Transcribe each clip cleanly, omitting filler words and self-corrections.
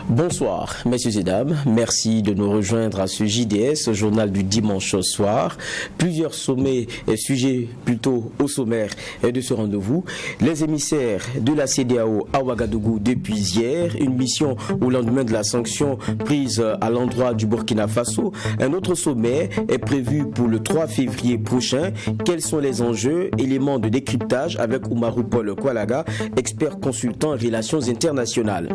Bonsoir, messieurs et dames. Merci de nous rejoindre à ce JDS, journal du dimanche soir. Plusieurs sommets et sujets plutôt au sommaire de ce rendez-vous. Les émissaires de la CEDEAO à Ouagadougou depuis hier. Une mission au lendemain de la sanction prise à l'endroit du Burkina Faso. Un autre sommet est prévu pour le 3 février prochain. Quels sont les enjeux? Éléments de décryptage avec Oumarou Paul Kwalaga, expert consultant en relations internationales.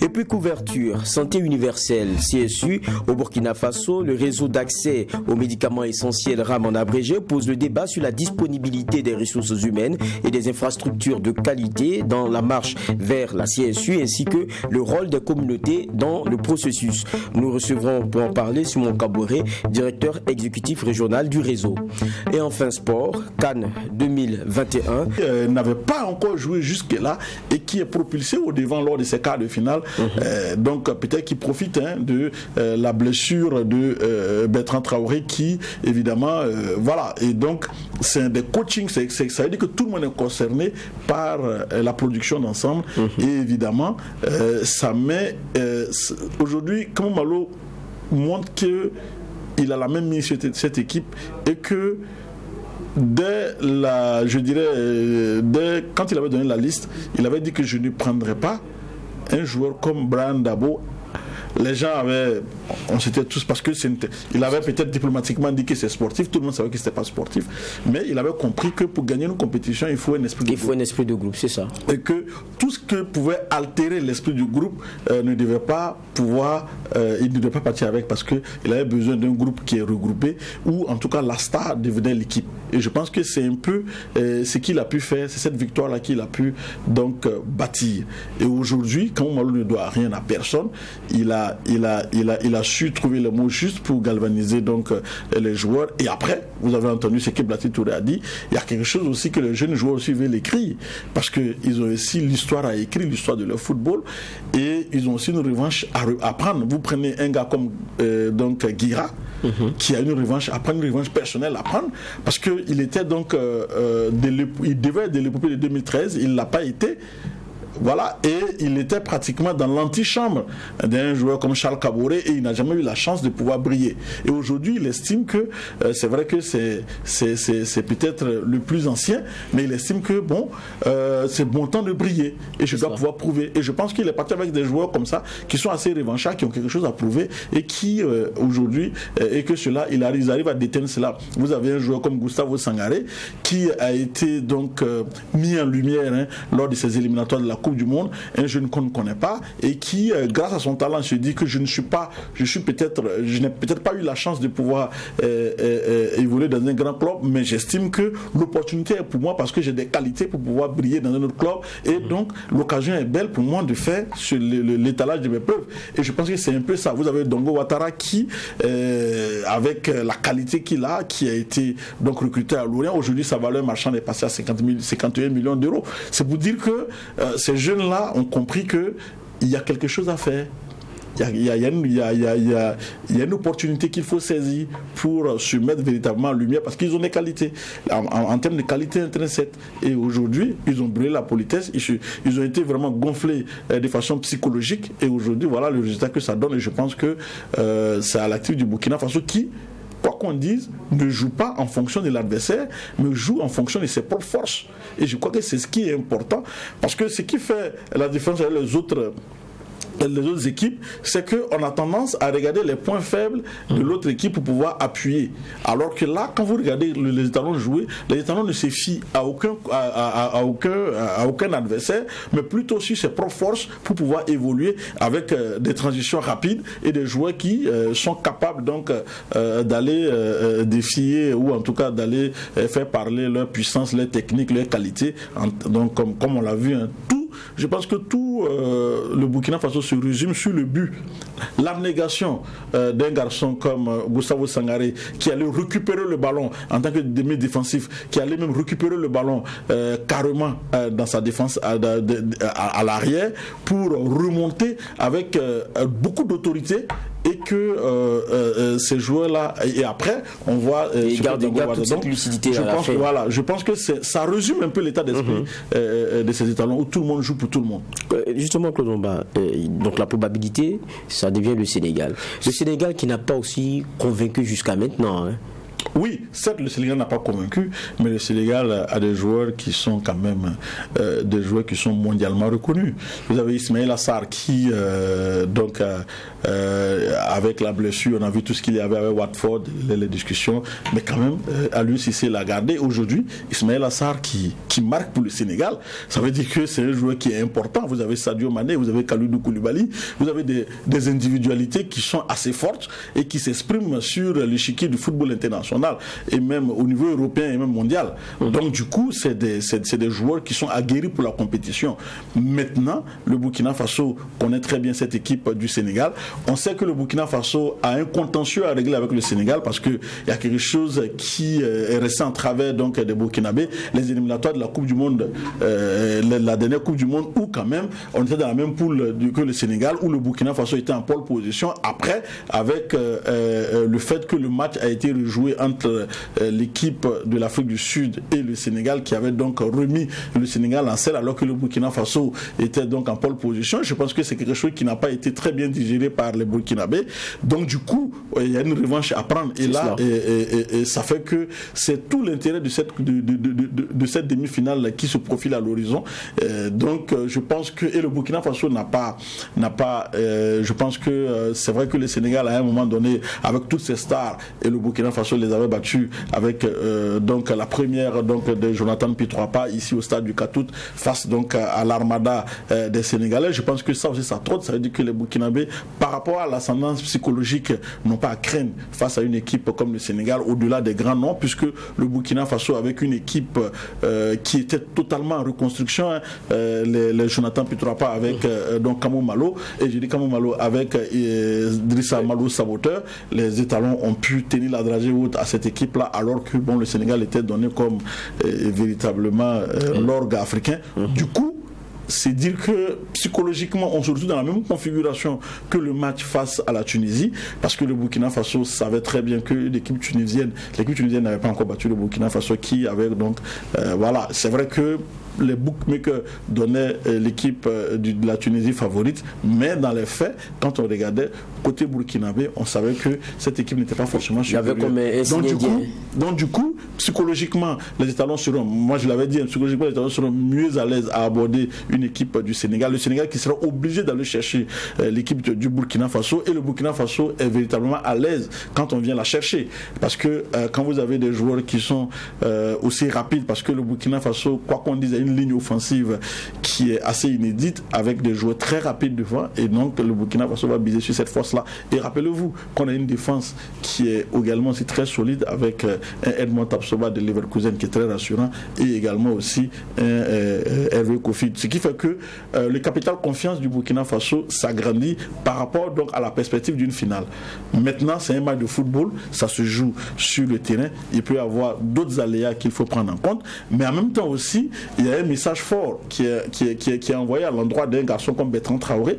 Et puis couverture, santé universelle, CSU, au Burkina Faso, le réseau d'accès aux médicaments essentiels RAM en abrégé pose le débat sur la disponibilité des ressources humaines et des infrastructures de qualité dans la marche vers la CSU ainsi que le rôle des communautés dans le processus. Nous recevrons pour en parler Simon Kaboré, directeur exécutif régional du réseau. Et enfin sport, Cannes 2021. N'avait pas encore joué jusque-là et qui est propulsé au devant lors de ces quarts de finale. Donc peut-être qu'il profite de la blessure de Bertrand Traoré qui évidemment voilà, et donc c'est un des coachings, ça veut dire que tout le monde est concerné par la production d'ensemble et évidemment ça met aujourd'hui comme Malo montre qu'il a la même mission cette équipe et que dès quand il avait donné la liste, il avait dit que je ne prendrais pas un joueur comme Brian Dabo. Les gens on s'était tous, parce que il avait peut-être diplomatiquement dit que c'est sportif, tout le monde savait que c'était pas sportif, mais il avait compris que pour gagner une compétition, il faut un esprit de groupe. Il faut un esprit de groupe, c'est ça. Et que tout ce que pouvait altérer l'esprit du groupe ne devait pas pouvoir, il ne devait pas partir avec, parce qu'il avait besoin d'un groupe qui est regroupé, ou en tout cas la star devenait l'équipe. Et je pense que c'est un peu ce qu'il a pu faire, c'est cette victoire-là qu'il a pu donc bâtir. Et aujourd'hui, quand Malo ne doit rien à personne, il a su trouver le mot juste pour galvaniser donc les joueurs. Et après, vous avez entendu ce que Blati Touré a dit, il y a quelque chose aussi que les jeunes joueurs aussi veulent écrire, parce qu'ils ont aussi l'histoire à écrire, l'histoire de leur football, et ils ont aussi une revanche à prendre. Vous prenez un gars comme donc Guira, qui a une revanche à prendre, une revanche personnelle à prendre, parce qu'il était donc il devait être de l'épopée de 2013, il ne l'a pas été. Voilà, et il était pratiquement dans l'antichambre d'un joueur comme Charles Kaboré et il n'a jamais eu la chance de pouvoir briller. Et aujourd'hui, il estime que c'est vrai que c'est peut-être le plus ancien, mais il estime que c'est bon temps de briller et je dois pouvoir prouver. Et je pense qu'il est parti avec des joueurs comme ça qui sont assez revanchards, qui ont quelque chose à prouver et qui aujourd'hui, et que cela, ils arrivent à détenir cela. Vous avez un joueur comme Gustavo Sangaré qui a été donc mis en lumière lors de ces éliminatoires de la Coupe du Monde, un jeune qu'on ne connaît pas et qui, grâce à son talent, se dit que je n'ai peut-être pas eu la chance de pouvoir évoluer dans un grand club, mais j'estime que l'opportunité est pour moi parce que j'ai des qualités pour pouvoir briller dans un autre club et donc l'occasion est belle pour moi de faire sur l'étalage de mes preuves. Et je pense que c'est un peu ça. Vous avez Dongo Ouattara qui, avec la qualité qu'il a, qui a été donc recruté à Lorient, aujourd'hui sa valeur marchande est passée à 51 millions d'euros. C'est pour dire que ces jeunes-là ont compris qu'il y a quelque chose à faire. Il y a une opportunité qu'il faut saisir pour se mettre véritablement en lumière parce qu'ils ont des qualités, en termes de qualité intrinsèque. Et aujourd'hui, ils ont brûlé la politesse, ils ont été vraiment gonflés de façon psychologique. Et aujourd'hui, voilà le résultat que ça donne. Et je pense que c'est à l'actif du Burkina Faso qui, quoi qu'on dise, ne joue pas en fonction de l'adversaire, mais joue en fonction de ses propres forces. Et je crois que c'est ce qui est important, parce que ce qui fait la différence avec les autres équipes, c'est qu'on a tendance à regarder les points faibles de l'autre équipe pour pouvoir appuyer. Alors que là, quand vous regardez les étalons jouer, les étalons ne se fient à aucun adversaire, mais plutôt sur ses propres forces pour pouvoir évoluer avec des transitions rapides et des joueurs qui sont capables donc d'aller défier ou en tout cas d'aller faire parler leur puissance, leur technique, leur qualité. Donc comme on l'a vu, je pense que tout le Burkina Faso se résume sur le but, l'abnégation d'un garçon comme Gustavo Sangaré qui allait récupérer le ballon en tant que demi-défensif, qui allait même récupérer le ballon carrément dans sa défense à l'arrière pour remonter avec beaucoup d'autorité et que ces joueurs-là, et après, on voit... ils gardent toute cette lucidité à la fin. Voilà, je pense que ça résume un peu l'état d'esprit de ces étalons où tout le monde joue pour tout le monde. Justement, Claude Omba, donc la probabilité, ça devient le Sénégal. Le Sénégal qui n'a pas aussi convaincu jusqu'à maintenant. Oui, certes, le Sénégal n'a pas convaincu, mais le Sénégal a des joueurs qui sont quand même des joueurs qui sont mondialement reconnus. Vous avez Ismaël Assar qui, avec la blessure, on a vu tout ce qu'il y avait avec Watford, les discussions, mais quand même, Aliou Cissé l'a gardé. Aujourd'hui, Ismaël Assar qui marque pour le Sénégal, ça veut dire que c'est un joueur qui est important. Vous avez Sadio Mané, vous avez Kalidou Koulibaly, vous avez des individualités qui sont assez fortes et qui s'expriment sur l'échiquier du football international et même au niveau européen et même mondial. Donc du coup, c'est des joueurs qui sont aguerris pour la compétition. Maintenant, le Burkina Faso connaît très bien cette équipe du Sénégal. On sait que le Burkina Faso a un contentieux à régler avec le Sénégal parce qu'il y a quelque chose qui est resté en travers donc, des Burkinabés, les éliminatoires de la Coupe du Monde, la dernière Coupe du Monde, où quand même on était dans la même poule que le Sénégal, où le Burkina Faso était en pole position. Après, avec le fait que le match a été rejoué entre l'équipe de l'Afrique du Sud et le Sénégal, qui avait donc remis le Sénégal en selle alors que le Burkina Faso était donc en pole position. Je pense que c'est quelque chose qui n'a pas été très bien digéré par les Burkinabés. Donc du coup, il y a une revanche à prendre. Et là, et ça fait que c'est tout l'intérêt de cette demi-finale qui se profile à l'horizon. Donc je pense que et le Burkina Faso n'a pas je pense que c'est vrai que le Sénégal à un moment donné, avec toutes ses stars, et le Burkina Faso les avait battus avec donc la première donc de Jonathan Pitroapa ici au stade du Katout face donc à l'armada des Sénégalais. Je pense que ça aussi ça trotte. Ça veut dire que les Burkinabés, par rapport à l'ascendance psychologique, n'ont pas à craindre face à une équipe comme le Sénégal, au-delà des grands noms, puisque le Burkina Faso avec une équipe qui était totalement en reconstruction, les Jonathan Pitroapa avec donc Kamou Malo, et je dis Kamou Malo avec Drissa Malou Saboteur, les étalons ont pu tenir la dragée haute à cette équipe-là, alors que bon, le Sénégal était donné comme véritablement l'orgue africain. Du coup, c'est dire que psychologiquement on se retrouve dans la même configuration que le match face à la Tunisie, parce que le Burkina Faso savait très bien que l'équipe tunisienne n'avait pas encore battu le Burkina Faso, qui avait donc voilà, c'est vrai que les bookmakers donnaient l'équipe de la Tunisie favorite, mais dans les faits, quand on regardait côté burkinabé, on savait que cette équipe n'était pas forcément supérieure. Donc du coup, psychologiquement, les étalons seront, moi je l'avais dit, psychologiquement les étalons seront mieux à l'aise à aborder une équipe du Sénégal. Le Sénégal qui sera obligé d'aller chercher l'équipe du Burkina Faso, et le Burkina Faso est véritablement à l'aise quand on vient la chercher, parce que quand vous avez des joueurs qui sont aussi rapides, parce que le Burkina Faso, quoi qu'on dise, a une ligne offensive qui est assez inédite, avec des joueurs très rapides devant, et donc le Burkina Faso va biser sur cette force-là. Et rappelez-vous qu'on a une défense qui est également aussi très solide, avec un Edmond Tapsoba de Leverkusen qui est très rassurant, et également aussi un Hervé Kofi, ce qui fait que le capital confiance du Burkina Faso s'agrandit par rapport donc à la perspective d'une finale. Maintenant, c'est un match de football, ça se joue sur le terrain, il peut y avoir d'autres aléas qu'il faut prendre en compte, mais en même temps aussi, il y a un message fort qui est envoyé à l'endroit d'un garçon comme Bertrand Traoré,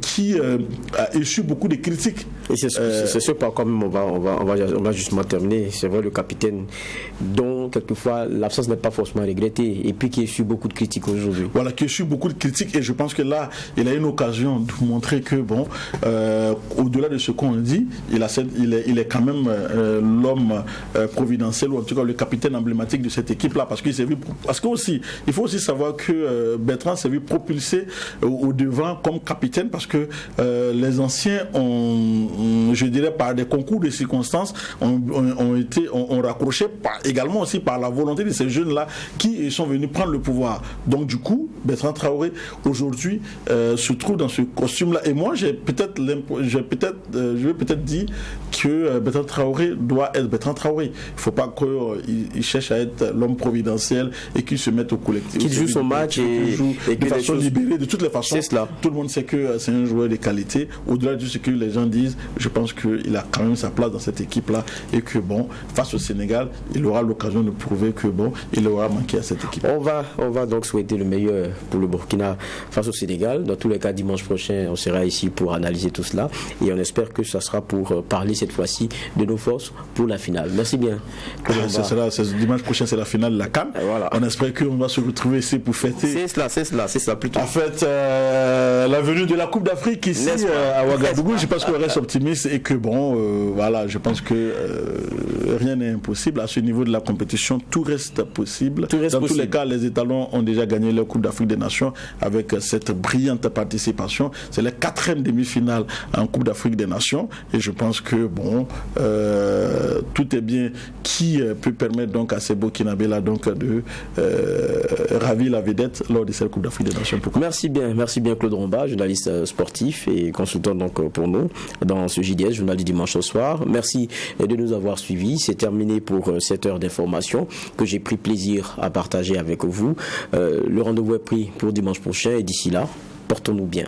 qui a reçu beaucoup de critiques. Et c'est ce par quoi même on va justement terminer. C'est vrai, le capitaine dont quelquefois l'absence n'est pas forcément regrettée, et puis qui a reçu beaucoup de critiques aujourd'hui. Voilà, qui a reçu beaucoup de critiques, et je pense que là, il a une occasion de montrer que bon, au-delà de ce qu'on dit, il est quand même l'homme providentiel, ou en tout cas le capitaine emblématique de cette équipe-là, parce qu'il s'est vu, parce que aussi, il faut aussi savoir que Bertrand s'est vu propulsé au devant comme capitaine, parce que les anciens ont, je dirais, par des concours de circonstances, ont raccroché également aussi par la volonté de ces jeunes-là qui sont venus prendre le pouvoir. Donc du coup, Bertrand Traoré aujourd'hui se trouve dans ce costume-là. Et moi, je vais peut-être dire que Bertrand Traoré doit être Bertrand Traoré. Il ne faut pas qu'il cherche à être l'homme providentiel et qu'il se mette au collectif. Qu'il joue son match et de façon libérée. De toutes les façons, tout le monde sait que c'est un joueur de qualité. Au-delà de ce ce que les gens disent, je pense qu'il a quand même sa place dans cette équipe-là et que bon, face au Sénégal, il aura l'occasion de prouver que bon, il aura manqué à cette équipe. On va donc souhaiter le meilleur pour le Burkina face au Sénégal. Dans tous les cas, dimanche prochain, on sera ici pour analyser tout cela et on espère que ça sera pour parler cette fois-ci de nos forces pour la finale. Merci bien. Dimanche prochain, c'est la finale de la CAN. Voilà. On espère qu'on va se retrouver ici pour fêter. C'est cela plutôt. En fait, la venue de la Coupe d'Afrique ici à Ouagadougou, je pense qu'on reste optimiste et que bon, voilà, je pense que rien n'est impossible à ce niveau de la compétition. Tout reste possible. Dans tous les cas, les étalons ont déjà gagné la Coupe d'Afrique des Nations avec cette brillante participation. C'est la 4e demi-finale en Coupe d'Afrique des Nations et je pense que bon, tout est bien qui peut permettre donc à ces Burkinabés-là donc de ravir la vedette lors de cette Coupe d'Afrique des Nations. Merci bien Claude Romba, journaliste sportif et consultant donc pour nous dans ce JDS, journal du dimanche au soir. Merci de nous avoir suivis. C'est terminé pour cette heure d'information que j'ai pris plaisir à partager avec vous. Le rendez-vous est pris pour dimanche prochain et d'ici là, portons-nous bien.